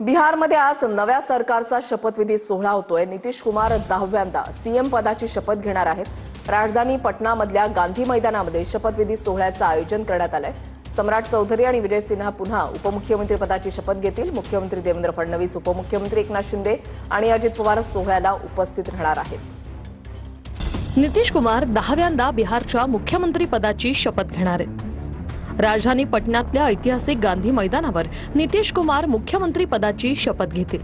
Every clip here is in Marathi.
बिहारमध्ये आज नव्या सरकारचा शपथविधी सोहळा होतोय। नितीश कुमार 10व्यांदा सीएम पदाची शपथ घेणार आहेत। राजधानी पटनामधल्या गांधी मैदानामध्ये शपथविधी सोहळ्याचं आयोजन करण्यात आलंय। सम्राट चौधरी आणि विजय सिन्हा पुन्हा उपमुख्यमंत्री पदाची शपथ घेतील। मुख्यमंत्री देवेंद्र फडणवीस, उपमुख्यमंत्री एकनाथ शिंदे आणि अजित पवार सोहळ्याला उपस्थित राहणार आहेत। नितीश कुमार 10व्यांदा बिहारच्या मुख्यमंत्री पदाची शपथ घेणार आहेत। राजधानी पटनातल्या ऐतिहासिक गांधी मैदानावर नितीश कुमार मुख्यमंत्री पदाची शपथ घेतील।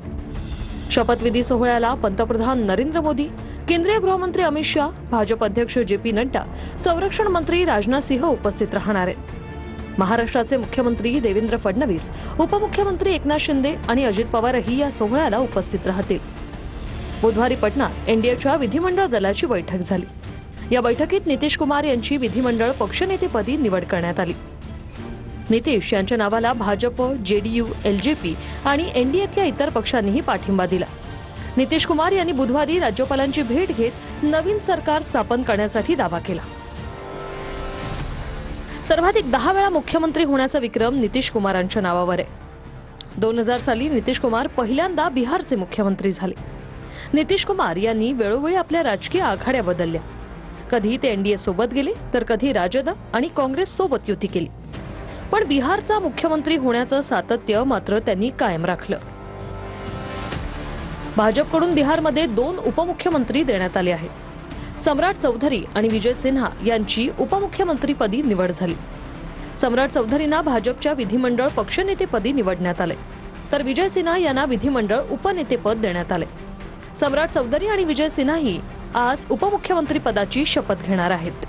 शपथविधी सोहळ्याला पंतप्रधान नरेंद्र मोदी, केंद्रीय गृहमंत्री अमित शाह, भाजप अध्यक्ष जे.पी. नड्डा, संरक्षण मंत्री राजनाथ सिंह उपस्थित राहणार आहेत। महाराष्ट्राचे मुख्यमंत्री देवेंद्र फडणवीस, उपमुख्यमंत्री एकनाथ शिंदे आणि अजित पवारही या सोहळ्याला उपस्थित राहतील। बुधवारी पटनात एनडीएच्या विधिमंडळ दलाची बैठक झाली। या बैठकीत नितीश कुमार यांची विधिमंडळ पक्षनेतेपदी निवड करण्यात आली। नितीश यांच्या नावाला भाजप, जेडीयू, एलजेपी आणि एनडीएतल्या इतर पक्षांनीही पाठिंबा दिला। नितीश कुमार यांनी बुधवारी राज्यपालांची भेट घेत नवीन सरकार स्थापन करण्यासाठी दावा केला। सर्वाधिक 10 वेळा मुख्यमंत्री होण्याचा विक्रम नितीश कुमारांच्या नावावर आहे। 2000 साली नितीश कुमार पहिल्यांदा बिहारचे मुख्यमंत्री झाले। नितीश कुमार यांनी वेळोवेळी आपल्या राजकीय आघाड्या बदलल्या। कधी ते एनडीए सोबत गेले तर कधी राजद आणि काँग्रेस सोबत युती केली, पण बिहारचा मुख्यमंत्री होण्याचं सातत्य मात्र त्यांनी कायम राखलं। भाजपकडून बिहारमध्ये 2 उपमुख्यमंत्री देण्यात आले आहेत। सम्राट चौधरी आणि विजय सिन्हा यांची उपमुख्यमंत्रीपदी निवड झाली। सम्राट चौधरींना भाजपच्या विधिमंडळ पक्षनेतेपदी निवडण्यात आले, तर विजय सिन्हा यांना विधिमंडळ उपनेतेपद देण्यात आले। सम्राट चौधरी आणि विजय सिन्हाही आज उपमुख्यमंत्री पदाची शपथ घेणार आहेत।